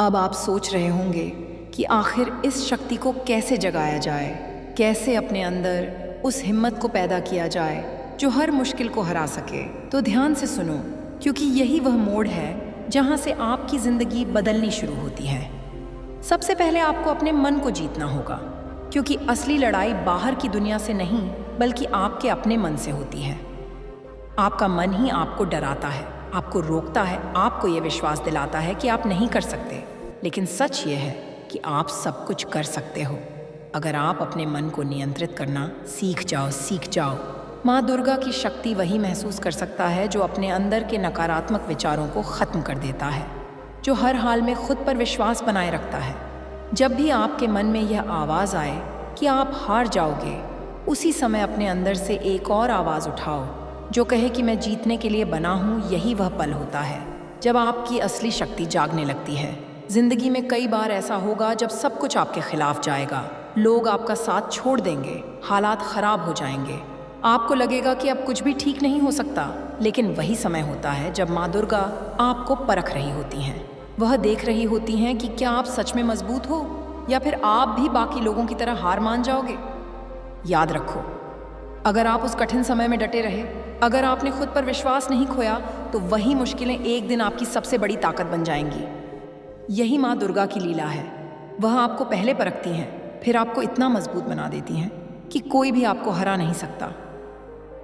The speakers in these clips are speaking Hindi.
अब आप सोच रहे होंगे कि आखिर इस शक्ति को कैसे जगाया जाए, कैसे अपने अंदर उस हिम्मत को पैदा किया जाए जो हर मुश्किल को हरा सके। तो ध्यान से सुनो, क्योंकि यही वह मोड़ है जहाँ से आपकी ज़िंदगी बदलनी शुरू होती है। सबसे पहले आपको अपने मन को जीतना होगा, क्योंकि असली लड़ाई बाहर की दुनिया से नहीं बल्कि आपके अपने मन से होती है। आपका मन ही आपको डराता है, आपको रोकता है, आपको ये विश्वास दिलाता है कि आप नहीं कर सकते। लेकिन सच ये है कि आप सब कुछ कर सकते हो अगर आप अपने मन को नियंत्रित करना सीख जाओ। माँ दुर्गा की शक्ति वही महसूस कर सकता है जो अपने अंदर के नकारात्मक विचारों को ख़त्म कर देता है, जो हर हाल में खुद पर विश्वास बनाए रखता है। जब भी आपके मन में यह आवाज़ आए कि आप हार जाओगे, उसी समय अपने अंदर से एक और आवाज़ उठाओ जो कहे कि मैं जीतने के लिए बना हूँ। यही वह पल होता है जब आपकी असली शक्ति जागने लगती है। जिंदगी में कई बार ऐसा होगा जब सब कुछ आपके खिलाफ जाएगा, लोग आपका साथ छोड़ देंगे, हालात खराब हो जाएंगे, आपको लगेगा कि अब कुछ भी ठीक नहीं हो सकता। लेकिन वही समय होता है जब माँ दुर्गा आपको परख रही होती हैं। वह देख रही होती हैं कि क्या आप सच में मजबूत हो या फिर आप भी बाकी लोगों की तरह हार मान जाओगे। याद रखो, अगर आप उस कठिन समय में डटे रहे, अगर आपने खुद पर विश्वास नहीं खोया, तो वही मुश्किलें एक दिन आपकी सबसे बड़ी ताकत बन जाएंगी। यही माँ दुर्गा की लीला है। वह आपको पहले परखती हैं, फिर आपको इतना मजबूत बना देती हैं कि कोई भी आपको हरा नहीं सकता।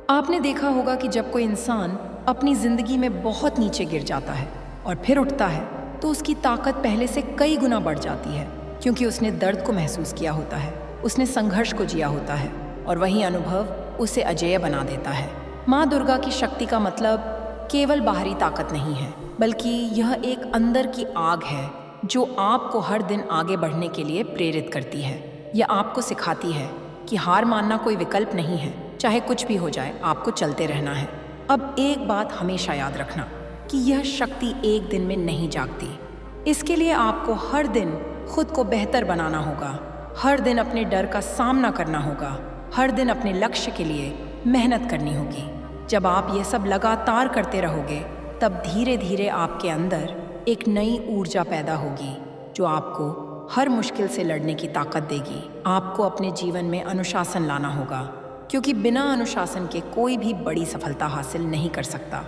आपने देखा होगा कि जब कोई इंसान अपनी ज़िंदगी में बहुत नीचे गिर जाता है और फिर उठता है, तो उसकी ताकत पहले से कई गुना बढ़ जाती है, क्योंकि उसने दर्द को महसूस किया होता है, उसने संघर्ष को जिया होता है, और वही अनुभव उसे अजेय बना देता है। माँ दुर्गा की शक्ति का मतलब केवल बाहरी ताकत नहीं है, बल्कि यह एक अंदर की आग है जो आपको हर दिन आगे बढ़ने के लिए प्रेरित करती है। यह आपको सिखाती है कि हार मानना कोई विकल्प नहीं है, चाहे कुछ भी हो जाए, आपको चलते रहना है। अब एक बात हमेशा याद रखना कि यह शक्ति एक दिन में नहीं जागती। इसके लिए आपको हर दिन खुद को बेहतर बनाना होगा, हर दिन अपने डर का सामना करना होगा, हर दिन अपने लक्ष्य के लिए मेहनत करनी होगी। जब आप ये सब लगातार करते रहोगे, तब धीरे धीरे आपके अंदर एक नई ऊर्जा पैदा होगी जो आपको हर मुश्किल से लड़ने की ताकत देगी। आपको अपने जीवन में अनुशासन लाना होगा, क्योंकि बिना अनुशासन के कोई भी बड़ी सफलता हासिल नहीं कर सकता।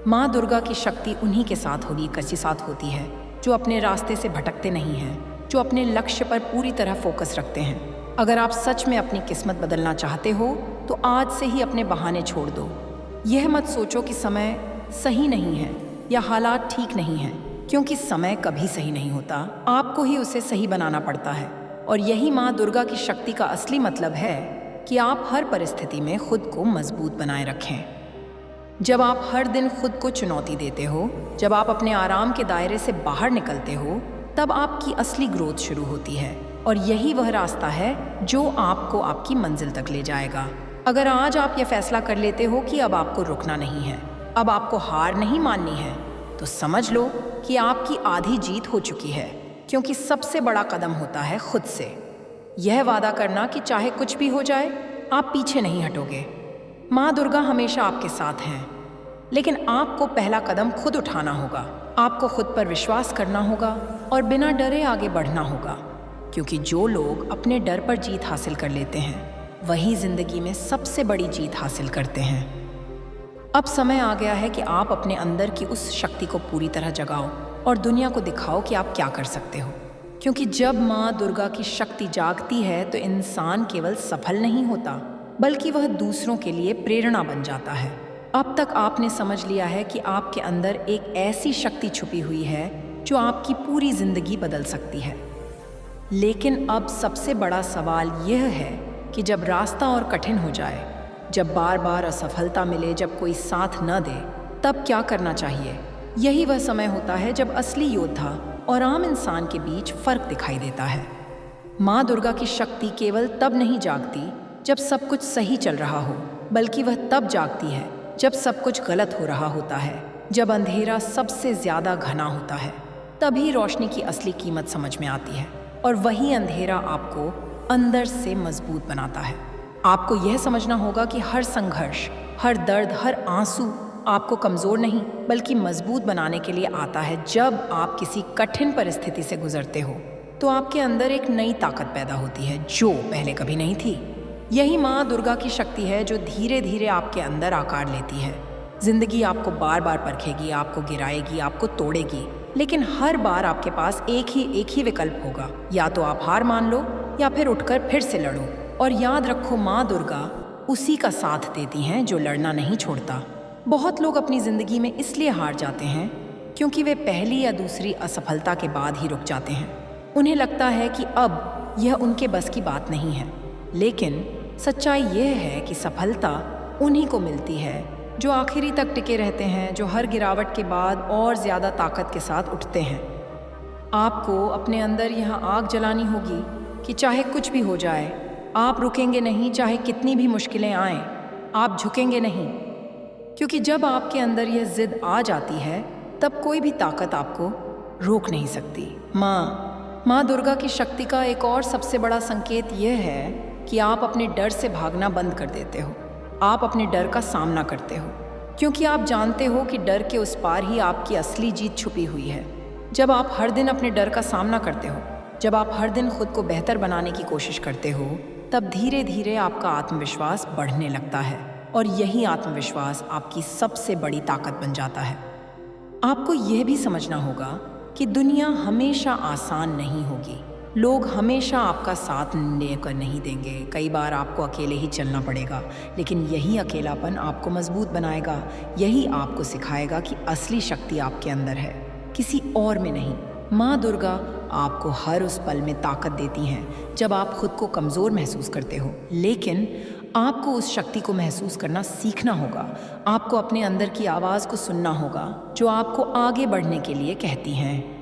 माँ दुर्गा की शक्ति उन्हीं के साथ होती है जो अपने रास्ते से भटकते नहीं हैं, जो अपने लक्ष्य पर पूरी तरह फोकस रखते हैं। अगर आप सच में अपनी किस्मत बदलना चाहते हो, तो आज से ही अपने बहाने छोड़ दो। यह मत सोचो कि समय सही नहीं है या हालात ठीक नहीं हैं, क्योंकि समय कभी सही नहीं होता, आपको ही उसे सही बनाना पड़ता है। और यही माँ दुर्गा की शक्ति का असली मतलब है कि आप हर परिस्थिति में खुद को मजबूत बनाए रखें। जब आप हर दिन खुद को चुनौती देते हो, जब आप अपने आराम के दायरे से बाहर निकलते हो, तब आपकी असली ग्रोथ शुरू होती है। और यही वह रास्ता है जो आपको आपकी मंजिल तक ले जाएगा। अगर आज आप यह फैसला कर लेते हो कि अब आपको रुकना नहीं है, अब आपको हार नहीं माननी है, तो समझ लो कि आपकी आधी जीत हो चुकी है। क्योंकि सबसे बड़ा कदम होता है खुद से यह वादा करना कि चाहे कुछ भी हो जाए, आप पीछे नहीं हटोगे। माँ दुर्गा हमेशा आपके साथ हैं, लेकिन आपको पहला कदम खुद उठाना होगा। आपको खुद पर विश्वास करना होगा और बिना डरे आगे बढ़ना होगा, क्योंकि जो लोग अपने डर पर जीत हासिल कर लेते हैं, वही जिंदगी में सबसे बड़ी जीत हासिल करते हैं। अब समय आ गया है कि आप अपने अंदर की उस शक्ति को पूरी तरह जगाओ और दुनिया को दिखाओ कि आप क्या कर सकते हो। क्योंकि जब माँ दुर्गा की शक्ति जागती है, तो इंसान केवल सफल नहीं होता, बल्कि वह दूसरों के लिए प्रेरणा बन जाता है। अब तक आपने समझ लिया है कि आपके अंदर एक ऐसी शक्ति छुपी हुई है जो आपकी पूरी जिंदगी बदल सकती है। लेकिन अब सबसे बड़ा सवाल यह है कि जब रास्ता और कठिन हो जाए, जब बार बार असफलता मिले, जब कोई साथ न दे, तब क्या करना चाहिए। यही वह समय होता है जब असली योद्धा और आम इंसान के बीच फर्क दिखाई देता है। माँ दुर्गा की शक्ति केवल तब नहीं जागती जब सब कुछ सही चल रहा हो, बल्कि वह तब जागती है जब सब कुछ गलत हो रहा होता है, जब अंधेरा सबसे ज्यादा घना होता है। तभी रोशनी की असली कीमत समझ में आती है, और वही अंधेरा आपको अंदर से मजबूत बनाता है। आपको यह समझना होगा कि हर संघर्ष, हर दर्द, हर आंसू आपको कमज़ोर नहीं बल्कि मजबूत बनाने के लिए आता है। जब आप किसी कठिन परिस्थिति से गुजरते हो तो आपके अंदर एक नई ताकत पैदा होती है जो पहले कभी नहीं थी। यही माँ दुर्गा की शक्ति है जो धीरे धीरे आपके अंदर आकार लेती है। जिंदगी आपको बार बार परखेगी, आपको गिराएगी, आपको तोड़ेगी, लेकिन हर बार आपके पास एक ही विकल्प होगा। या तो आप हार मान लो या फिर उठकर फिर से लड़ो। और याद रखो, माँ दुर्गा उसी का साथ देती हैं जो लड़ना नहीं छोड़ता। बहुत लोग अपनी जिंदगी में इसलिए हार जाते हैं क्योंकि वे पहली या दूसरी असफलता के बाद ही रुक जाते हैं। उन्हें लगता है कि अब यह उनके बस की बात नहीं है। लेकिन सच्चाई यह है कि सफलता उन्हीं को मिलती है जो आखिरी तक टिके रहते हैं, जो हर गिरावट के बाद और ज़्यादा ताकत के साथ उठते हैं। आपको अपने अंदर यह आग जलानी होगी कि चाहे कुछ भी हो जाए, आप रुकेंगे नहीं। चाहे कितनी भी मुश्किलें आएं, आप झुकेंगे नहीं, क्योंकि जब आपके अंदर यह जिद आ जाती है तब कोई भी ताकत आपको रोक नहीं सकती। माँ दुर्गा की शक्ति का एक और सबसे बड़ा संकेत यह है कि आप अपने डर से भागना बंद कर देते हो। आप अपने डर का सामना करते हो क्योंकि आप जानते हो कि डर के उस पार ही आपकी असली जीत छुपी हुई है। जब आप हर दिन अपने डर का सामना करते हो, जब आप हर दिन खुद को बेहतर बनाने की कोशिश करते हो, तब धीरे धीरे आपका आत्मविश्वास बढ़ने लगता है और यही आत्मविश्वास आपकी सबसे बड़ी ताकत बन जाता है। आपको यह भी समझना होगा कि दुनिया हमेशा आसान नहीं होगी। लोग हमेशा आपका साथ लेकर नहीं देंगे। कई बार आपको अकेले ही चलना पड़ेगा, लेकिन यही अकेलापन आपको मजबूत बनाएगा। यही आपको सिखाएगा कि असली शक्ति आपके अंदर है, किसी और में नहीं। माँ दुर्गा आपको हर उस पल में ताकत देती हैं जब आप खुद को कमज़ोर महसूस करते हो। लेकिन आपको उस शक्ति को महसूस करना सीखना होगा। आपको अपने अंदर की आवाज़ को सुनना होगा जो आपको आगे बढ़ने के लिए कहती हैं।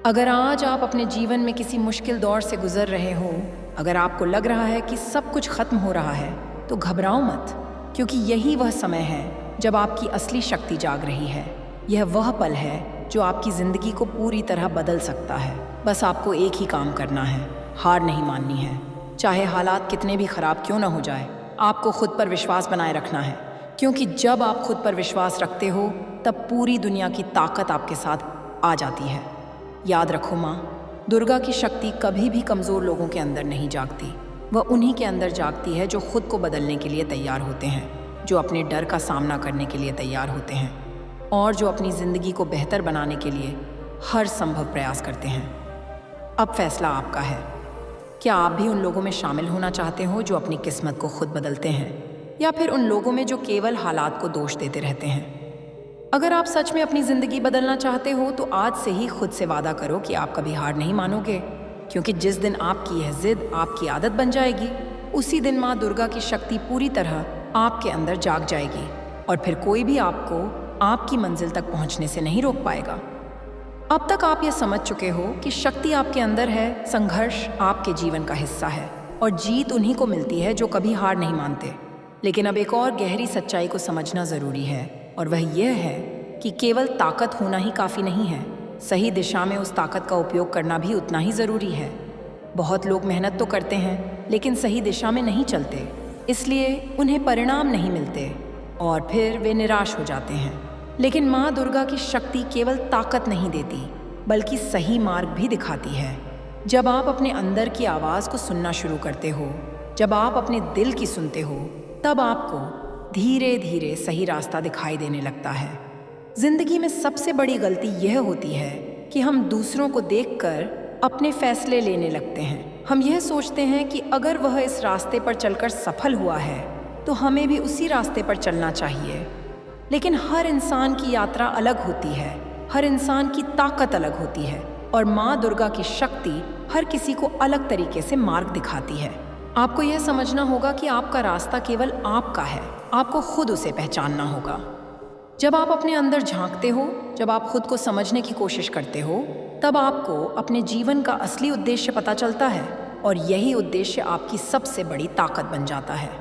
अगर आज आप अपने जीवन में किसी मुश्किल दौर से गुजर रहे हो, अगर आपको लग रहा है कि सब कुछ खत्म हो रहा है, तो घबराओ मत, क्योंकि यही वह समय है जब आपकी असली शक्ति जाग रही है। यह वह पल है जो आपकी ज़िंदगी को पूरी तरह बदल सकता है। बस आपको एक ही काम करना है, हार नहीं माननी है। चाहे हालात कितने भी ख़राब क्यों ना हो जाए, आपको खुद पर विश्वास बनाए रखना है, क्योंकि जब आप खुद पर विश्वास रखते हो तब पूरी दुनिया की ताकत आपके साथ आ जाती है। याद रखो, माँ दुर्गा की शक्ति कभी भी कमज़ोर लोगों के अंदर नहीं जागती। वह उन्हीं के अंदर जागती है जो खुद को बदलने के लिए तैयार होते हैं, जो अपने डर का सामना करने के लिए तैयार होते हैं और जो अपनी ज़िंदगी को बेहतर बनाने के लिए हर संभव प्रयास करते हैं। अब फैसला आपका है। क्या आप भी उन लोगों में शामिल होना चाहते हो जो अपनी किस्मत को खुद बदलते हैं, या फिर उन लोगों में जो केवल हालात को दोष देते रहते हैं? अगर आप सच में अपनी ज़िंदगी बदलना चाहते हो तो आज से ही खुद से वादा करो कि आप कभी हार नहीं मानोगे, क्योंकि जिस दिन आपकी यह जिद आपकी आदत बन जाएगी, उसी दिन माँ दुर्गा की शक्ति पूरी तरह आपके अंदर जाग जाएगी और फिर कोई भी आपको आपकी मंजिल तक पहुंचने से नहीं रोक पाएगा। अब तक आप ये समझ चुके हो कि शक्ति आपके अंदर है, संघर्ष आपके जीवन का हिस्सा है और जीत उन्हीं को मिलती है जो कभी हार नहीं मानते। लेकिन अब एक और गहरी सच्चाई को समझना ज़रूरी है, और वह यह है कि केवल ताकत होना ही काफ़ी नहीं है, सही दिशा में उस ताकत का उपयोग करना भी उतना ही ज़रूरी है। बहुत लोग मेहनत तो करते हैं लेकिन सही दिशा में नहीं चलते, इसलिए उन्हें परिणाम नहीं मिलते और फिर वे निराश हो जाते हैं। लेकिन माँ दुर्गा की शक्ति केवल ताकत नहीं देती बल्कि सही मार्ग भी दिखाती है। जब आप अपने अंदर की आवाज़ को सुनना शुरू करते हो, जब आप अपने दिल की सुनते हो, तब आपको धीरे धीरे सही रास्ता दिखाई देने लगता है। जिंदगी में सबसे बड़ी गलती यह होती है कि हम दूसरों को देखकर अपने फैसले लेने लगते हैं। हम यह सोचते हैं कि अगर वह इस रास्ते पर चलकर सफल हुआ है तो हमें भी उसी रास्ते पर चलना चाहिए। लेकिन हर इंसान की यात्रा अलग होती है, हर इंसान की ताकत अलग होती है और माँ दुर्गा की शक्ति हर किसी को अलग तरीके से मार्ग दिखाती है। आपको यह समझना होगा कि आपका रास्ता केवल आपका है, आपको खुद उसे पहचानना होगा। जब आप अपने अंदर झांकते हो, जब आप खुद को समझने की कोशिश करते हो, तब आपको अपने जीवन का असली उद्देश्य पता चलता है और यही उद्देश्य आपकी सबसे बड़ी ताकत बन जाता है।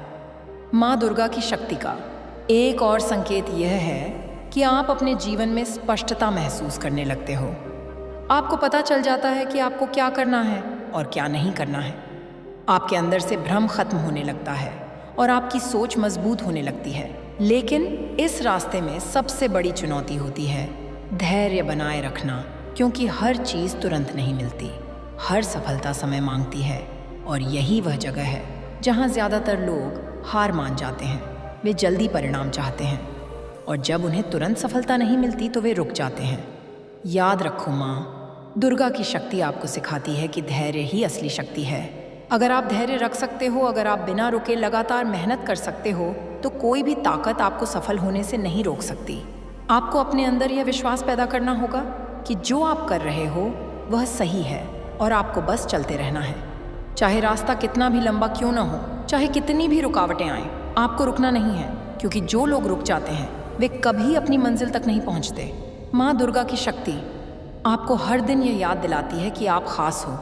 माँ दुर्गा की शक्ति का एक और संकेत यह है कि आप अपने जीवन में स्पष्टता महसूस करने लगते हो। आपको पता चल जाता है कि आपको क्या करना है और क्या नहीं करना है। आपके अंदर से भ्रम खत्म होने लगता है। और आपकी सोच मजबूत होने लगती है। लेकिन इस रास्ते में सबसे बड़ी चुनौती होती है धैर्य बनाए रखना, क्योंकि हर चीज़ तुरंत नहीं मिलती। हर सफलता समय मांगती है और यही वह जगह है जहाँ ज़्यादातर लोग हार मान जाते हैं। वे जल्दी परिणाम चाहते हैं और जब उन्हें तुरंत सफलता नहीं मिलती तो वे रुक जाते हैं। याद रखो माँ, दुर्गा की शक्ति आपको सिखाती है कि धैर्य ही असली शक्ति है। अगर आप धैर्य रख सकते हो, अगर आप बिना रुके लगातार मेहनत कर सकते हो, तो कोई भी ताकत आपको सफल होने से नहीं रोक सकती। आपको अपने अंदर यह विश्वास पैदा करना होगा कि जो आप कर रहे हो वह सही है और आपको बस चलते रहना है। चाहे रास्ता कितना भी लंबा क्यों ना हो, चाहे कितनी भी रुकावटें आएं, आपको रुकना नहीं है, क्योंकि जो लोग रुक जाते हैं वे कभी अपनी मंजिल तक नहीं पहुंचते। माँ दुर्गा की शक्ति आपको हर दिन यह याद दिलाती है कि आप खास हो,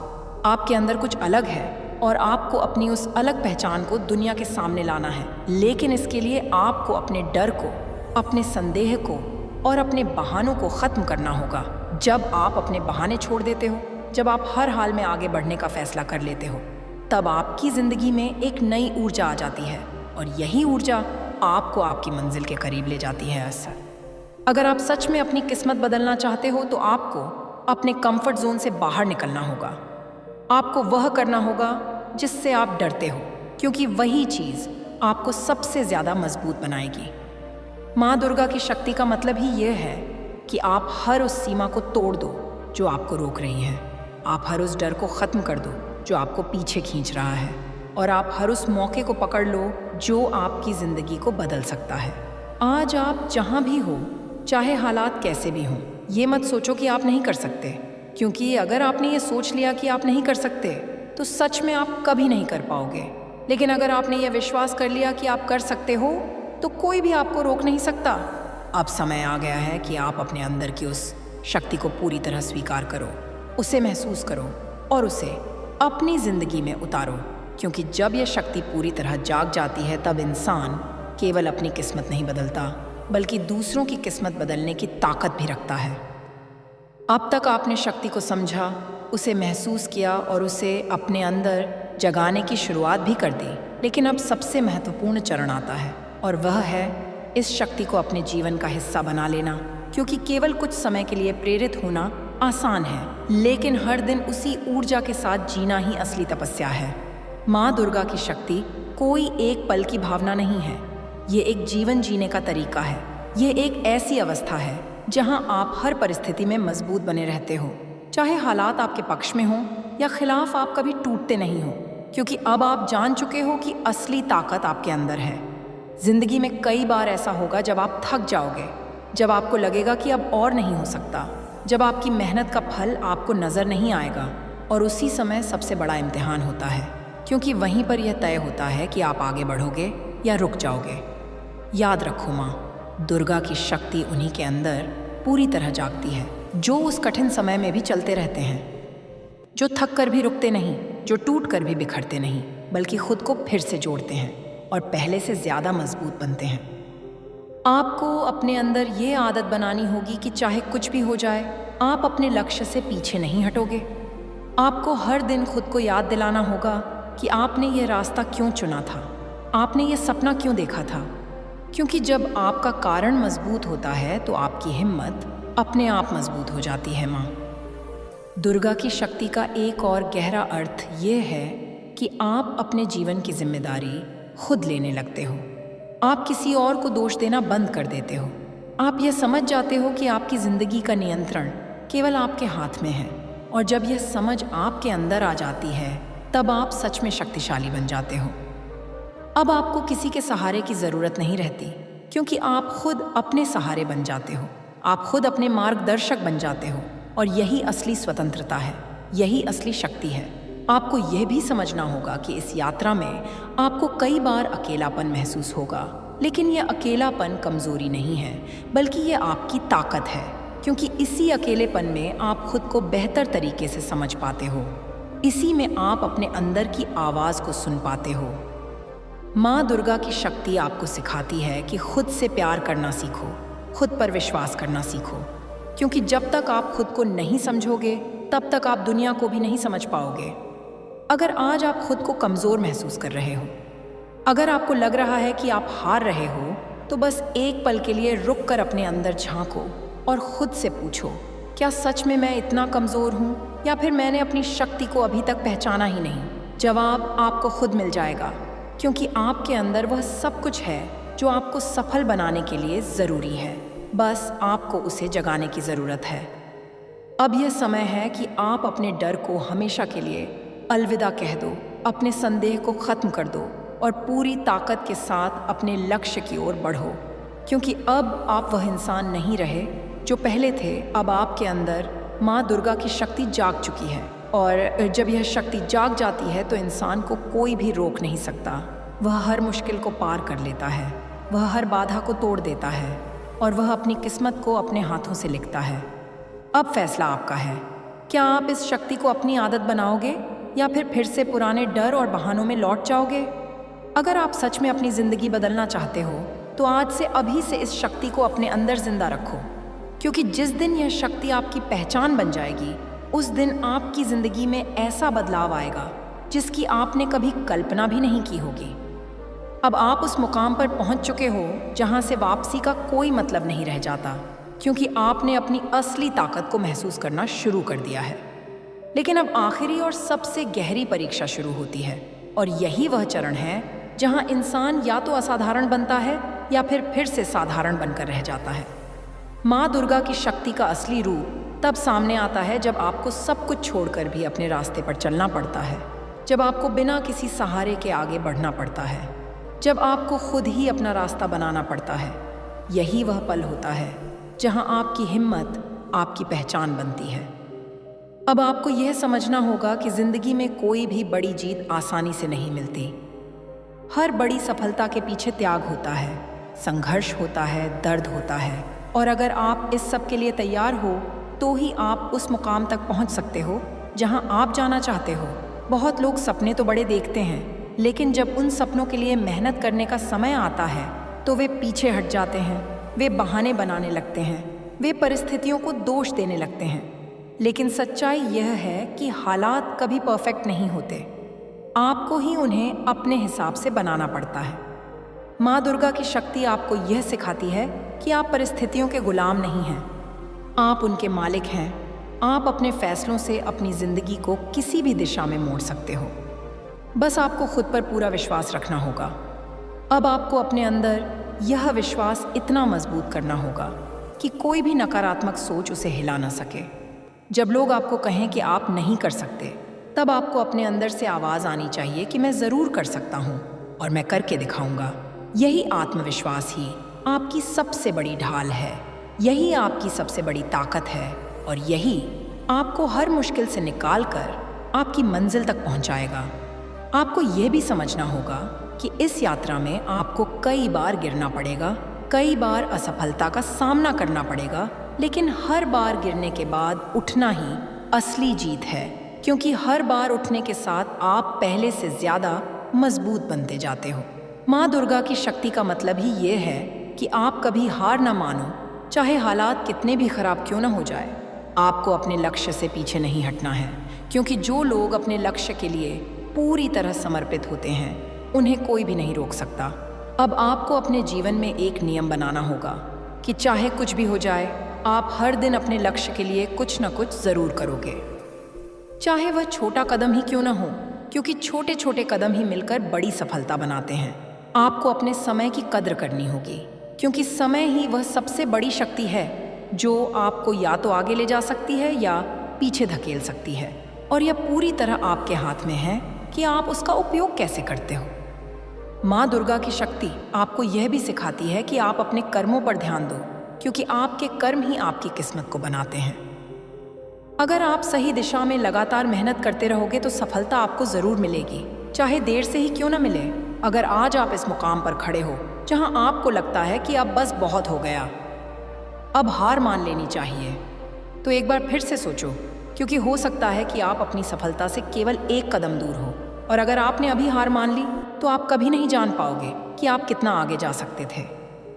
आपके अंदर कुछ अलग है और आपको अपनी उस अलग पहचान को दुनिया के सामने लाना है। लेकिन इसके लिए आपको अपने डर को, अपने संदेह को और अपने बहानों को ख़त्म करना होगा। जब आप अपने बहाने छोड़ देते हो, जब आप हर हाल में आगे बढ़ने का फैसला कर लेते हो, तब आपकी ज़िंदगी में एक नई ऊर्जा आ जाती है और यही ऊर्जा आपको आपकी मंजिल के करीब ले जाती है। अगर आप सच में अपनी किस्मत बदलना चाहते हो तो आपको अपने कंफर्ट जोन से बाहर निकलना होगा। आपको वह करना होगा जिससे आप डरते हो, क्योंकि वही चीज़ आपको सबसे ज़्यादा मजबूत बनाएगी। माँ दुर्गा की शक्ति का मतलब ही यह है कि आप हर उस सीमा को तोड़ दो जो आपको रोक रही है। आप हर उस डर को ख़त्म कर दो जो आपको पीछे खींच रहा है और आप हर उस मौके को पकड़ लो जो आपकी ज़िंदगी को बदल सकता है। आज आप जहाँ भी हो, चाहे हालात कैसे भी हों, ये मत सोचो कि आप नहीं कर सकते, क्योंकि अगर आपने ये सोच लिया कि आप नहीं कर सकते तो सच में आप कभी नहीं कर पाओगे। लेकिन अगर आपने ये विश्वास कर लिया कि आप कर सकते हो तो कोई भी आपको रोक नहीं सकता। अब समय आ गया है कि आप अपने अंदर की उस शक्ति को पूरी तरह स्वीकार करो, उसे महसूस करो और उसे अपनी ज़िंदगी में उतारो, क्योंकि जब यह शक्ति पूरी तरह जाग जाती है तब इंसान केवल अपनी किस्मत नहीं बदलता, बल्कि दूसरों की किस्मत बदलने की ताकत भी रखता है। अब तक आपने शक्ति को समझा, उसे महसूस किया और उसे अपने अंदर जगाने की शुरुआत भी कर दी। लेकिन अब सबसे महत्वपूर्ण चरण आता है और वह है इस शक्ति को अपने जीवन का हिस्सा बना लेना, क्योंकि केवल कुछ समय के लिए प्रेरित होना आसान है, लेकिन हर दिन उसी ऊर्जा के साथ जीना ही असली तपस्या है। माँ दुर्गा की शक्ति कोई एक पल की भावना नहीं है, ये एक जीवन जीने का तरीका है। ये एक ऐसी अवस्था है जहाँ आप हर परिस्थिति में मजबूत बने रहते हो, चाहे हालात आपके पक्ष में हों या खिलाफ, आप कभी टूटते नहीं हो, क्योंकि अब आप जान चुके हो कि असली ताकत आपके अंदर है। जिंदगी में कई बार ऐसा होगा जब आप थक जाओगे, जब आपको लगेगा कि अब और नहीं हो सकता, जब आपकी मेहनत का फल आपको नज़र नहीं आएगा, और उसी समय सबसे बड़ा इम्तिहान होता है, क्योंकि वहीं पर यह तय होता है कि आप आगे बढ़ोगे या रुक जाओगे। याद रखो माँ, दुर्गा की शक्ति उन्हीं के अंदर पूरी तरह जागती है जो उस कठिन समय में भी चलते रहते हैं, जो थक कर भी रुकते नहीं, जो टूट कर भी बिखरते नहीं, बल्कि खुद को फिर से जोड़ते हैं और पहले से ज़्यादा मजबूत बनते हैं। आपको अपने अंदर ये आदत बनानी होगी कि चाहे कुछ भी हो जाए, आप अपने लक्ष्य से पीछे नहीं हटोगे। आपको हर दिन खुद को याद दिलाना होगा कि आपने ये रास्ता क्यों चुना था, आपने ये सपना क्यों देखा था, क्योंकि जब आपका कारण मजबूत होता है तो आपकी हिम्मत अपने आप मजबूत हो जाती है। माँ दुर्गा की शक्ति का एक और गहरा अर्थ ये है कि आप अपने जीवन की जिम्मेदारी खुद लेने लगते हो। आप किसी और को दोष देना बंद कर देते हो। आप यह समझ जाते हो कि आपकी ज़िंदगी का नियंत्रण केवल आपके हाथ में है, और जब यह समझ आपके अंदर आ जाती है तब आप सच में शक्तिशाली बन जाते हो। अब आपको किसी के सहारे की ज़रूरत नहीं रहती, क्योंकि आप खुद अपने सहारे बन जाते हो, आप खुद अपने मार्गदर्शक बन जाते हो, और यही असली स्वतंत्रता है, यही असली शक्ति है। आपको यह भी समझना होगा कि इस यात्रा में आपको कई बार अकेलापन महसूस होगा, लेकिन यह अकेलापन कमज़ोरी नहीं है, बल्कि यह आपकी ताकत है, क्योंकि इसी अकेलेपन में आप खुद को बेहतर तरीके से समझ पाते हो। इसी में आप अपने अंदर की आवाज़ को सुन पाते हो। माँ दुर्गा की शक्ति आपको सिखाती है कि खुद से प्यार करना सीखो, खुद पर विश्वास करना सीखो, क्योंकि जब तक आप खुद को नहीं समझोगे तब तक आप दुनिया को भी नहीं समझ पाओगे। अगर आज आप खुद को कमज़ोर महसूस कर रहे हो, अगर आपको लग रहा है कि आप हार रहे हो, तो बस एक पल के लिए रुक कर अपने अंदर झांको और खुद से पूछो, क्या सच में मैं इतना कमज़ोर हूँ या फिर मैंने अपनी शक्ति को अभी तक पहचाना ही नहीं? जवाब आपको खुद मिल जाएगा, क्योंकि आपके अंदर वह सब कुछ है जो आपको सफल बनाने के लिए ज़रूरी है। बस आपको उसे जगाने की ज़रूरत है। अब यह समय है कि आप अपने डर को हमेशा के लिए अलविदा कह दो, अपने संदेह को ख़त्म कर दो और पूरी ताकत के साथ अपने लक्ष्य की ओर बढ़ो, क्योंकि अब आप वह इंसान नहीं रहे जो पहले थे। अब आपके अंदर माँ दुर्गा की शक्ति जाग चुकी है, और जब यह शक्ति जाग जाती है तो इंसान को कोई भी रोक नहीं सकता। वह हर मुश्किल को पार कर लेता है, वह हर बाधा को तोड़ देता है और वह अपनी किस्मत को अपने हाथों से लिखता है। अब फैसला आपका है, क्या आप इस शक्ति को अपनी आदत बनाओगे या फिर से पुराने डर और बहानों में लौट जाओगे? अगर आप सच में अपनी ज़िंदगी बदलना चाहते हो तो आज से अभी से इस शक्ति को अपने अंदर जिंदा रखो, क्योंकि जिस दिन यह शक्ति आपकी पहचान बन जाएगी, उस दिन आपकी ज़िंदगी में ऐसा बदलाव आएगा जिसकी आपने कभी कल्पना भी नहीं की होगी। अब आप उस मुकाम पर पहुंच चुके हो जहां से वापसी का कोई मतलब नहीं रह जाता, क्योंकि आपने अपनी असली ताकत को महसूस करना शुरू कर दिया है। लेकिन अब आखिरी और सबसे गहरी परीक्षा शुरू होती है, और यही वह चरण है जहां इंसान या तो असाधारण बनता है या फिर से साधारण बनकर रह जाता है। माँ दुर्गा की शक्ति का असली रूप तब सामने आता है जब आपको सब कुछ छोड़कर भी अपने रास्ते पर चलना पड़ता है, जब आपको बिना किसी सहारे के आगे बढ़ना पड़ता है, जब आपको खुद ही अपना रास्ता बनाना पड़ता है। यही वह पल होता है जहां आपकी हिम्मत आपकी पहचान बनती है। अब आपको यह समझना होगा कि ज़िंदगी में कोई भी बड़ी जीत आसानी से नहीं मिलती। हर बड़ी सफलता के पीछे त्याग होता है, संघर्ष होता है, दर्द होता है, और अगर आप इस सब के लिए तैयार हो तो ही आप उस मुकाम तक पहुंच सकते हो जहां आप जाना चाहते हो। बहुत लोग सपने तो बड़े देखते हैं, लेकिन जब उन सपनों के लिए मेहनत करने का समय आता है तो वे पीछे हट जाते हैं, वे बहाने बनाने लगते हैं, वे परिस्थितियों को दोष देने लगते हैं। लेकिन सच्चाई यह है कि हालात कभी परफेक्ट नहीं होते, आपको ही उन्हें अपने हिसाब से बनाना पड़ता है। माँ दुर्गा की शक्ति आपको यह सिखाती है कि आप परिस्थितियों के गुलाम नहीं हैं, आप उनके मालिक हैं। आप अपने फैसलों से अपनी ज़िंदगी को किसी भी दिशा में मोड़ सकते हो। बस आपको खुद पर पूरा विश्वास रखना होगा। अब आपको अपने अंदर यह विश्वास इतना मजबूत करना होगा कि कोई भी नकारात्मक सोच उसे हिला ना सके। जब लोग आपको कहें कि आप नहीं कर सकते, तब आपको अपने अंदर से आवाज़ आनी चाहिए कि मैं ज़रूर कर सकता हूँ और मैं करके दिखाऊंगा। यही आत्मविश्वास ही आपकी सबसे बड़ी ढाल है, यही आपकी सबसे बड़ी ताकत है, और यही आपको हर मुश्किल से निकाल कर आपकी मंजिल तक पहुँचाएगा। आपको यह भी समझना होगा कि इस यात्रा में आपको कई बार गिरना पड़ेगा, कई बार असफलता का सामना करना पड़ेगा, लेकिन हर बार गिरने के बाद उठना ही असली जीत है, क्योंकि हर बार उठने के साथ आप पहले से ज़्यादा मजबूत बनते जाते हो। माँ दुर्गा की शक्ति का मतलब ही ये है कि आप कभी हार ना मानो, चाहे हालात कितने भी खराब क्यों ना हो जाए। आपको अपने लक्ष्य से पीछे नहीं हटना है, क्योंकि जो लोग अपने लक्ष्य के लिए पूरी तरह समर्पित होते हैं उन्हें कोई भी नहीं रोक सकता। अब आपको अपने जीवन में एक नियम बनाना होगा कि चाहे कुछ भी हो जाए, आप हर दिन अपने लक्ष्य के लिए कुछ न कुछ ज़रूर करोगे, चाहे वह छोटा कदम ही क्यों ना हो, क्योंकि छोटे छोटे कदम ही मिलकर बड़ी सफलता बनाते हैं। आपको अपने समय की कद्र करनी होगी, क्योंकि समय ही वह सबसे बड़ी शक्ति है जो आपको या तो आगे ले जा सकती है या पीछे धकेल सकती है, और यह पूरी तरह आपके हाथ में है कि आप उसका उपयोग कैसे करते हो। माँ दुर्गा की शक्ति आपको यह भी सिखाती है कि आप अपने कर्मों पर ध्यान दो, क्योंकि आपके कर्म ही आपकी किस्मत को बनाते हैं। अगर आप सही दिशा में लगातार मेहनत करते रहोगे तो सफलता आपको ज़रूर मिलेगी, चाहे देर से ही क्यों ना मिले। अगर आज आप इस मुकाम पर खड़े हो जहां आपको लगता है कि अब बस बहुत हो गया, अब हार मान लेनी चाहिए, तो एक बार फिर से सोचो, क्योंकि हो सकता है कि आप अपनी सफलता से केवल एक कदम दूर हो। और अगर आपने अभी हार मान ली तो आप कभी नहीं जान पाओगे कि आप कितना आगे जा सकते थे।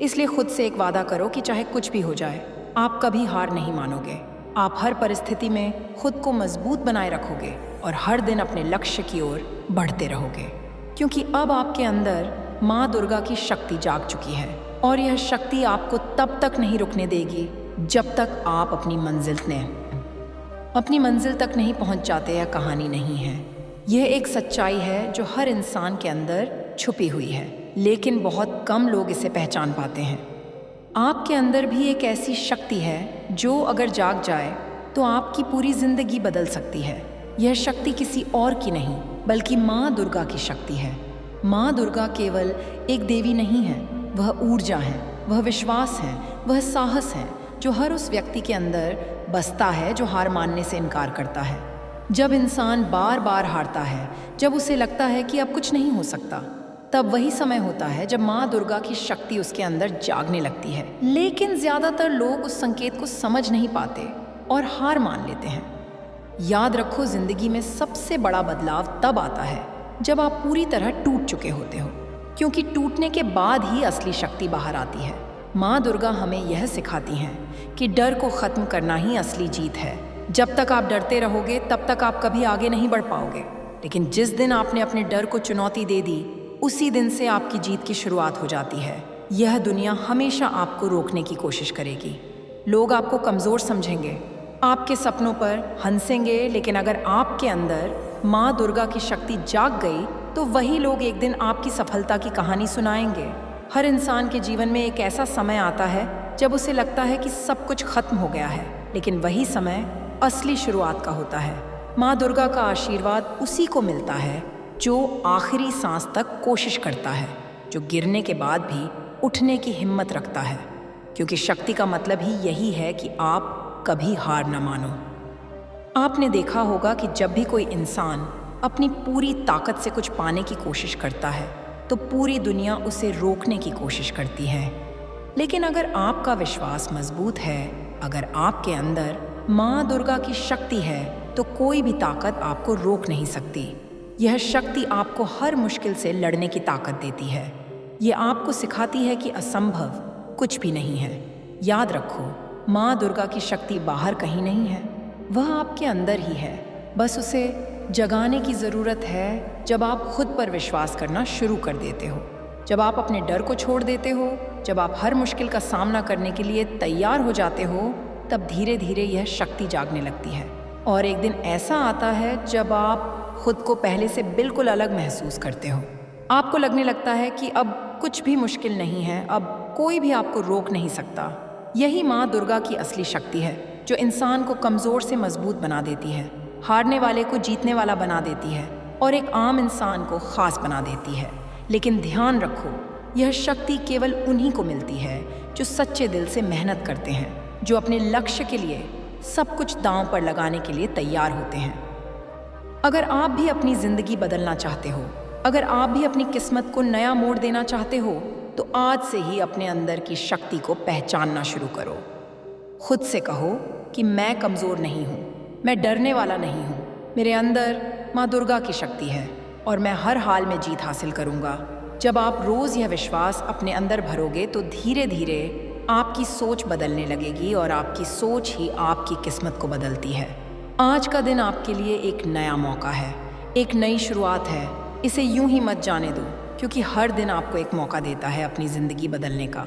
इसलिए खुद से एक वादा करो कि चाहे कुछ भी हो जाए, आप कभी हार नहीं मानोगे। आप हर परिस्थिति में खुद को मजबूत बनाए रखोगे और हर दिन अपने लक्ष्य की ओर बढ़ते रहोगे, क्योंकि अब आपके अंदर माँ दुर्गा की शक्ति जाग चुकी है और यह शक्ति आपको तब तक नहीं रुकने देगी जब तक आप अपनी मंजिल तक नहीं पहुंच जाते। यह कहानी नहीं है, यह एक सच्चाई है जो हर इंसान के अंदर छुपी हुई है, लेकिन बहुत कम लोग इसे पहचान पाते हैं। आपके अंदर भी एक ऐसी शक्ति है जो अगर जाग जाए तो आपकी पूरी जिंदगी बदल सकती है। यह शक्ति किसी और की नहीं बल्कि माँ दुर्गा की शक्ति है। माँ दुर्गा केवल एक देवी नहीं है, वह ऊर्जा है, वह विश्वास है, वह साहस है जो हर उस व्यक्ति के अंदर बसता है जो हार मानने से इनकार करता है। जब इंसान बार बार हारता है, जब उसे लगता है कि अब कुछ नहीं हो सकता, तब वही समय होता है जब माँ दुर्गा की शक्ति उसके अंदर जागने लगती है। लेकिन ज्यादातर लोग उस संकेत को समझ नहीं पाते और हार मान लेते हैं। याद रखो, जिंदगी में सबसे बड़ा बदलाव तब आता है जब आप पूरी तरह टूट चुके होते हो, क्योंकि टूटने के बाद ही असली शक्ति बाहर आती है। माँ दुर्गा हमें यह सिखाती हैं कि डर को खत्म करना ही असली जीत है। जब तक आप डरते रहोगे तब तक आप कभी आगे नहीं बढ़ पाओगे, लेकिन जिस दिन आपने अपने डर को चुनौती दे दी, उसी दिन से आपकी जीत की शुरुआत हो जाती है। यह दुनिया हमेशा आपको रोकने की कोशिश करेगी। लोग आपको कमज़ोर समझेंगे, आपके सपनों पर हंसेंगे, लेकिन अगर आपके अंदर माँ दुर्गा की शक्ति जाग गई तो वही लोग एक दिन आपकी सफलता की कहानी सुनाएंगे। हर इंसान के जीवन में एक ऐसा समय आता है जब उसे लगता है कि सब कुछ खत्म हो गया है, लेकिन वही समय असली शुरुआत का होता है। माँ दुर्गा का आशीर्वाद उसी को मिलता है जो आखिरी सांस तक कोशिश करता है, जो गिरने के बाद भी उठने की हिम्मत रखता है, क्योंकि शक्ति का मतलब ही यही है कि आप कभी हार न मानो। आपने देखा होगा कि जब भी कोई इंसान अपनी पूरी ताकत से कुछ पाने की कोशिश करता है तो पूरी दुनिया उसे रोकने की कोशिश करती है। लेकिन अगर आपका विश्वास मजबूत है, अगर आपके अंदर माँ दुर्गा की शक्ति है, तो कोई भी ताकत आपको रोक नहीं सकती। यह शक्ति आपको हर मुश्किल से लड़ने की ताकत देती है। यह आपको सिखाती है कि असंभव कुछ भी नहीं है। याद रखो, माँ दुर्गा की शक्ति बाहर कहीं नहीं है, वह आपके अंदर ही है। बस उसे जगाने की ज़रूरत है जब आप खुद पर विश्वास करना शुरू कर देते हो, जब आप अपने डर को छोड़ देते हो, जब आप हर मुश्किल का सामना करने के लिए तैयार हो जाते हो, तब धीरे धीरे यह शक्ति जागने लगती है। और एक दिन ऐसा आता है जब आप खुद को पहले से बिल्कुल अलग महसूस करते हो। आपको लगने लगता है कि अब कुछ भी मुश्किल नहीं है, अब कोई भी आपको रोक नहीं सकता। यही माँ दुर्गा की असली शक्ति है जो इंसान को कमज़ोर से मजबूत बना देती है, हारने वाले को जीतने वाला बना देती है और एक आम इंसान को खास बना देती है। लेकिन ध्यान रखो, यह शक्ति केवल उन्हीं को मिलती है जो सच्चे दिल से मेहनत करते हैं, जो अपने लक्ष्य के लिए सब कुछ दांव पर लगाने के लिए तैयार होते हैं। अगर आप भी अपनी ज़िंदगी बदलना चाहते हो, अगर आप भी अपनी किस्मत को नया मोड़ देना चाहते हो, तो आज से ही अपने अंदर की शक्ति को पहचानना शुरू करो। खुद से कहो कि मैं कमज़ोर नहीं हूँ, मैं डरने वाला नहीं हूँ, मेरे अंदर माँ दुर्गा की शक्ति है और मैं हर हाल में जीत हासिल करूँगा। जब आप रोज़ यह विश्वास अपने अंदर भरोगे तो धीरे धीरे आपकी सोच बदलने लगेगी और आपकी सोच ही आपकी किस्मत को बदलती है। आज का दिन आपके लिए एक नया मौका है, एक नई शुरुआत है। इसे यूं ही मत जाने दो, क्योंकि हर दिन आपको एक मौका देता है अपनी ज़िंदगी बदलने का।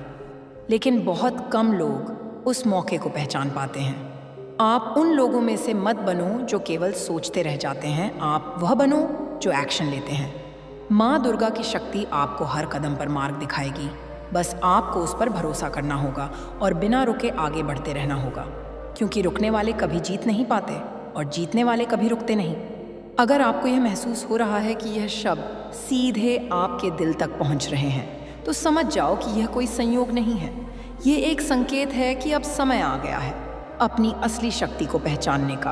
लेकिन बहुत कम लोग उस मौके को पहचान पाते हैं। आप उन लोगों में से मत बनो जो केवल सोचते रह जाते हैं, आप वह बनो जो एक्शन लेते हैं। माँ दुर्गा की शक्ति आपको हर कदम पर मार्ग दिखाएगी, बस आपको उस पर भरोसा करना होगा और बिना रुके आगे बढ़ते रहना होगा, क्योंकि रुकने वाले कभी जीत नहीं पाते और जीतने वाले कभी रुकते नहीं। अगर आपको यह महसूस हो रहा है कि यह शब्द सीधे आपके दिल तक पहुंच रहे हैं, तो समझ जाओ कि यह कोई संयोग नहीं है, ये एक संकेत है कि अब समय आ गया है अपनी असली शक्ति को पहचानने का।